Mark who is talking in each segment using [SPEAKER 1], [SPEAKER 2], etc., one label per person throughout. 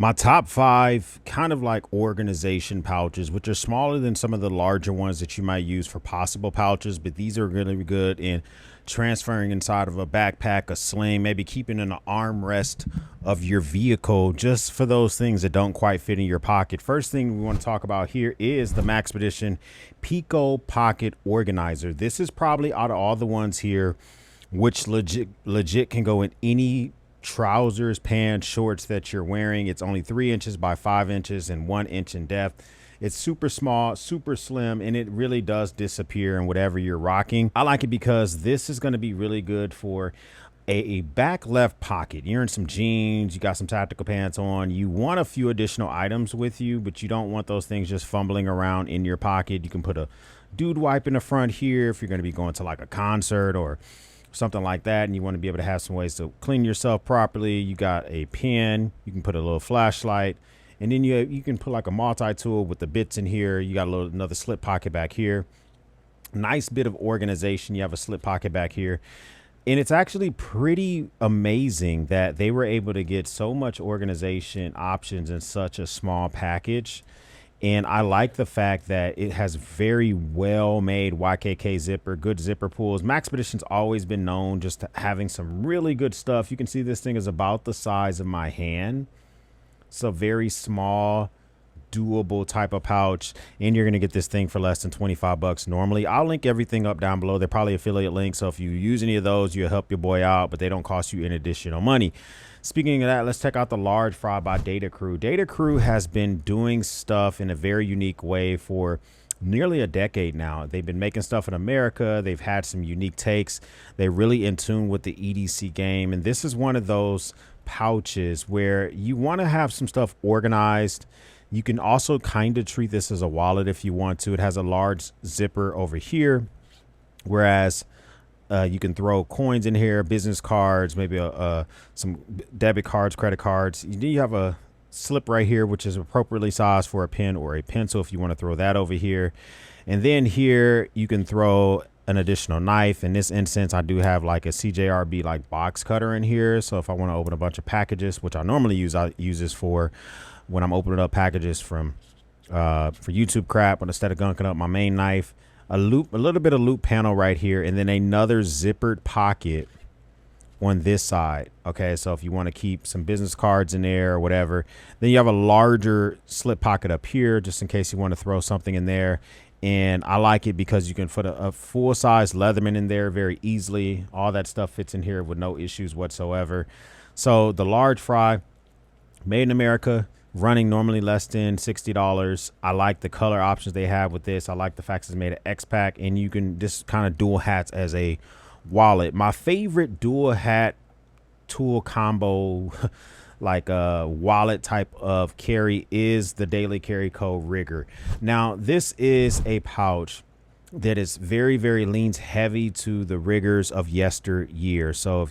[SPEAKER 1] My top five kind of like organization pouches, which are smaller than some of the larger ones that you might use for possible pouches, but these are really good in transferring inside of a backpack, a sling, maybe keeping in an armrest of your vehicle, just for those things that don't quite fit in your pocket. First thing we want to talk about here is the Maxpedition Pico Pocket Organizer. This is probably out of all the ones here, which legit can go in any trousers, pants, shorts that you're wearing. It's only 3 inches by 5 inches and 1 inch in depth. It's super small, super slim, and it really does disappear in whatever you're rocking. I like it because this is going to be really good for a back left pocket. You're in some jeans, you got some tactical pants on, you want a few additional items with you, but you don't want those things just fumbling around in your pocket. You can put a dude wipe in the front here if you're going to be going to like a concert or something like that, and you want to be able to have some ways to clean yourself properly. You got a pen, you can put a little flashlight, and then you can put like a multi-tool with the bits in here. You got another slip pocket back here. Nice bit of organization. You have a slip pocket back here, and it's actually pretty amazing that they were able to get so much organization options in such a small package. And I like the fact that it has very well made YKK zipper, good zipper pulls. Maxpedition's always been known just having some really good stuff. You can see this thing is about the size of my hand. It's a very small, doable type of pouch. And you're going to get this thing for less than 25 bucks normally. I'll link everything up down below. They're probably affiliate links. So if you use any of those, you'll help your boy out, but they don't cost you any additional money. Speaking of that, let's check out the large fry by Data Crew. Data Crew has been doing stuff in a very unique way for nearly a decade now. They've been making stuff in America. They've had some unique takes. They're really in tune with the EDC game. And this is one of those pouches where you want to have some stuff organized. You can also kind of treat this as a wallet if you want to. It has a large zipper over here, whereas you can throw coins in here, business cards, maybe some debit cards, credit cards. You have a slip right here, which is appropriately sized for a pen or a pencil if you want to throw that over here. And then here you can throw an additional knife. In this instance, I do have like a CJRB like box cutter in here. So if I want to open a bunch of packages, which I normally use, I use this for when I'm opening up packages from for YouTube crap, but instead of gunking up my main knife, a little bit of loop panel right here, and then another zippered pocket on this side. Okay, so if you want to keep some business cards in there or whatever, then you have a larger slip pocket up here just in case you want to throw something in there. And I like it because you can put a full-size Leatherman in there very easily. All that stuff fits in here with no issues whatsoever. So the large fry, made in America, running normally less than $60. I like the color options they have with this. I like the fact it's made of X-Pack, and you can just kind of dual hats as a wallet. My favorite dual hat tool combo like a wallet type of carry is the Daily Carry Co. Rigger. Now this is a pouch that is very leans heavy to the riggers of yesteryear. So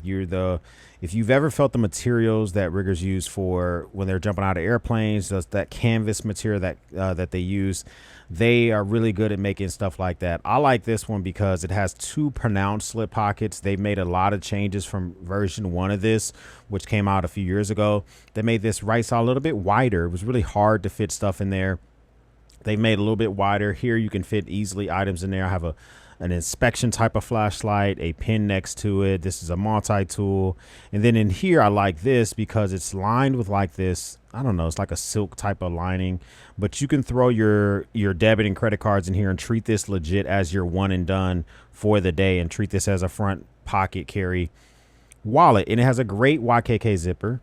[SPEAKER 1] if you've ever felt the materials that riggers use for when they're jumping out of airplanes, that canvas material that they use, they are really good at making stuff like that. I like this one because it has two pronounced slip pockets. They've made a lot of changes from version 1 of this, which came out a few years ago. They made this right side a little bit wider. It was really hard to fit stuff in there. They made it a little bit wider. Here you can fit easily items in there. I have an inspection type of flashlight, a pen next to it. This is a multi-tool. And then in here, I like this because it's lined with like this, I don't know, it's like a silk type of lining. But you can throw your debit and credit cards in here and treat this legit as your one and done for the day, and treat this as a front pocket carry wallet. And it has a great YKK zipper.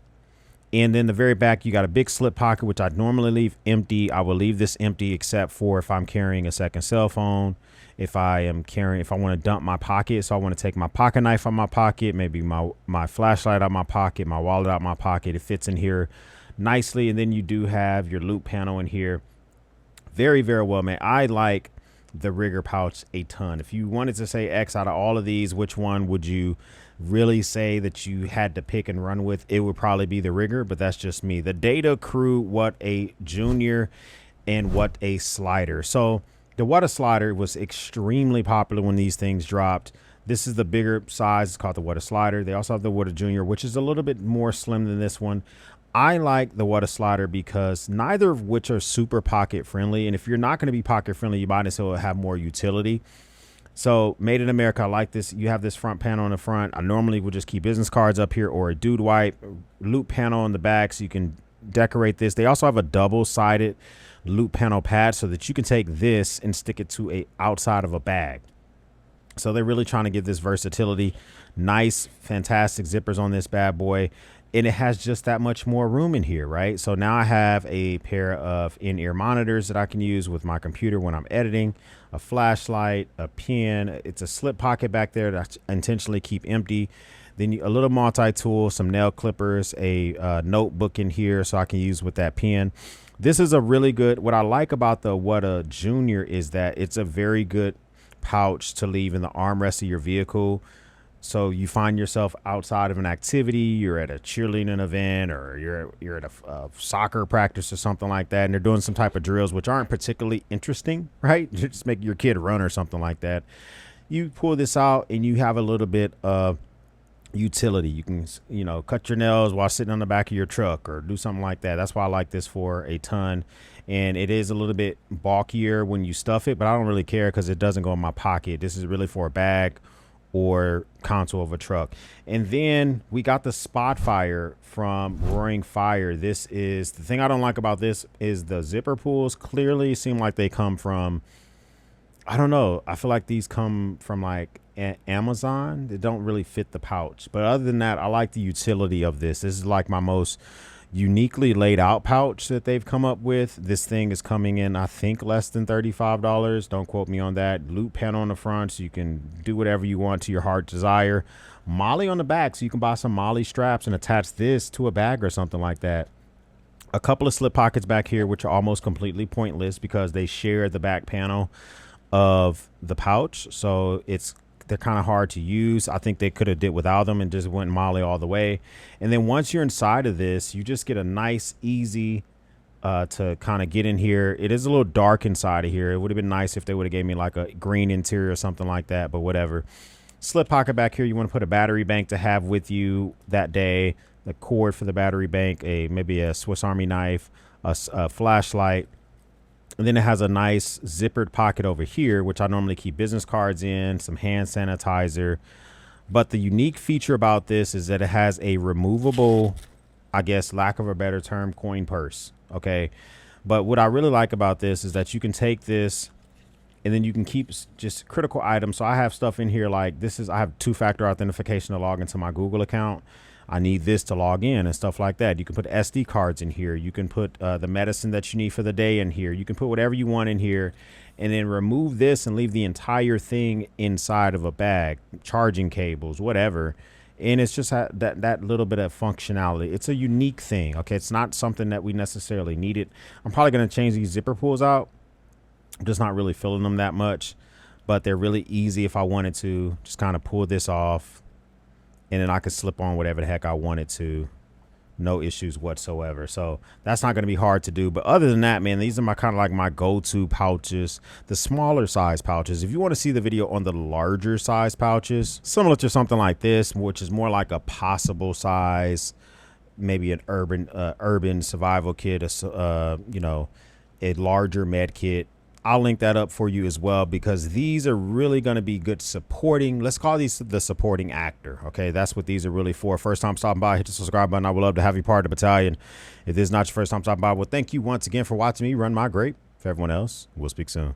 [SPEAKER 1] And then the very back, you got a big slip pocket, which I'd normally leave empty. I will leave this empty except for if I'm carrying a second cell phone. If I want to dump my pocket, so I want to take my pocket knife out my pocket, maybe my flashlight out my pocket, my wallet out my pocket. It fits in here nicely. And then you do have your loop panel in here. Very well made. I like the Rigger pouch a ton. If you wanted to say X out of all of these, which one would you really say that you had to pick and run with? It would probably be the Rigger, but that's just me. The Data Crew, what a junior and what a slider. So the What a Slider was extremely popular when these things dropped. This is the bigger size. It's called the What a Slider. They also have the What a Junior, which is a little bit more slim than this one. I like the water slider because neither of which are super pocket friendly. And if you're not going to be pocket friendly, you might as well have more utility. So made in America, I like this. You have this front panel on the front. I normally would just keep business cards up here or a dude wipe, loop panel on the back so you can decorate this. They also have a double-sided loop panel pad so that you can take this and stick it to a outside of a bag. So they're really trying to give this versatility. Nice, fantastic zippers on this bad boy. And it has just that much more room in here, right? So now I have a pair of in-ear monitors that I can use with my computer when I'm editing, a flashlight, a pen. It's a slip pocket back there that I intentionally keep empty. Then a little multi-tool, some nail clippers, a notebook in here so I can use with that pen. This is a really good, what I like about the Wutta Junior is that it's a very good pouch to leave in the armrest of your vehicle. So you find yourself outside of an activity, you're at a cheerleading event, or you're at a soccer practice or something like that, and they're doing some type of drills which aren't particularly interesting, right? Just make your kid run or something like that. You pull this out and you have a little bit of utility. You can, you know, cut your nails while sitting on the back of your truck or do something like that. That's why I like this for a ton. And it is a little bit bulkier when you stuff it, but I don't really care because it doesn't go in my pocket. This is really for a bag or console of a truck. And then we got the Spotfire from Roaring Fire. This is the thing I don't like about this is the zipper pulls clearly seem like they come from, I don't know, I feel like these come from like Amazon. They don't really fit the pouch, but other than that, I like the utility of this. This is like my most uniquely laid out pouch that they've come up with. This thing is coming in, I think, less than $35. Don't quote me on that. Loop panel on the front so you can do whatever you want to your heart's desire. Molly on the back so you can buy some Molly straps and attach this to a bag or something like that. A couple of slip pockets back here which are almost completely pointless because they share the back panel of the pouch, so they're kind of hard to use. I think they could have did without them and just went Molly all the way. And then once you're inside of this, you just get a nice, easy to kind of get in here. It is a little dark inside of here. It would have been nice if they would have gave me like a green interior or something like that, but whatever. Slip pocket back here. You want to put a battery bank to have with you that day, the cord for the battery bank, maybe a Swiss Army knife, a flashlight. And then it has a nice zippered pocket over here, which I normally keep business cards in, some hand sanitizer. But the unique feature about this is that it has a removable, I guess, lack of a better term, coin purse. Okay. But what I really like about this is that you can take this and then you can keep just critical items. So I have stuff in here like I have two-factor authentication to log into my Google account. I need this to log in and stuff like that. You can put SD cards in here. You can put the medicine that you need for the day in here. You can put whatever you want in here and then remove this and leave the entire thing inside of a bag, charging cables, whatever. And it's just that little bit of functionality. It's a unique thing. Okay. It's not something that we necessarily needed. I'm probably going to change these zipper pulls out. I'm just not really feeling them that much, but they're really easy if I wanted to just kind of pull this off. And then I could slip on whatever the heck I wanted to. No issues whatsoever. So that's not going to be hard to do. But other than that, man, these are my kind of like my go-to pouches, the smaller size pouches. If you want to see the video on the larger size pouches, similar to something like this, which is more like a possible size, maybe an urban survival kit, you know, a larger med kit. I'll link that up for you as well, because these are really going to be good supporting. Let's call these the supporting actor. Okay, that's what these are really for. First time stopping by, hit the subscribe button. I would love to have you part of the battalion. If this is not your first time stopping by, well, thank you once again for watching me run my grape. For everyone else, we'll speak soon.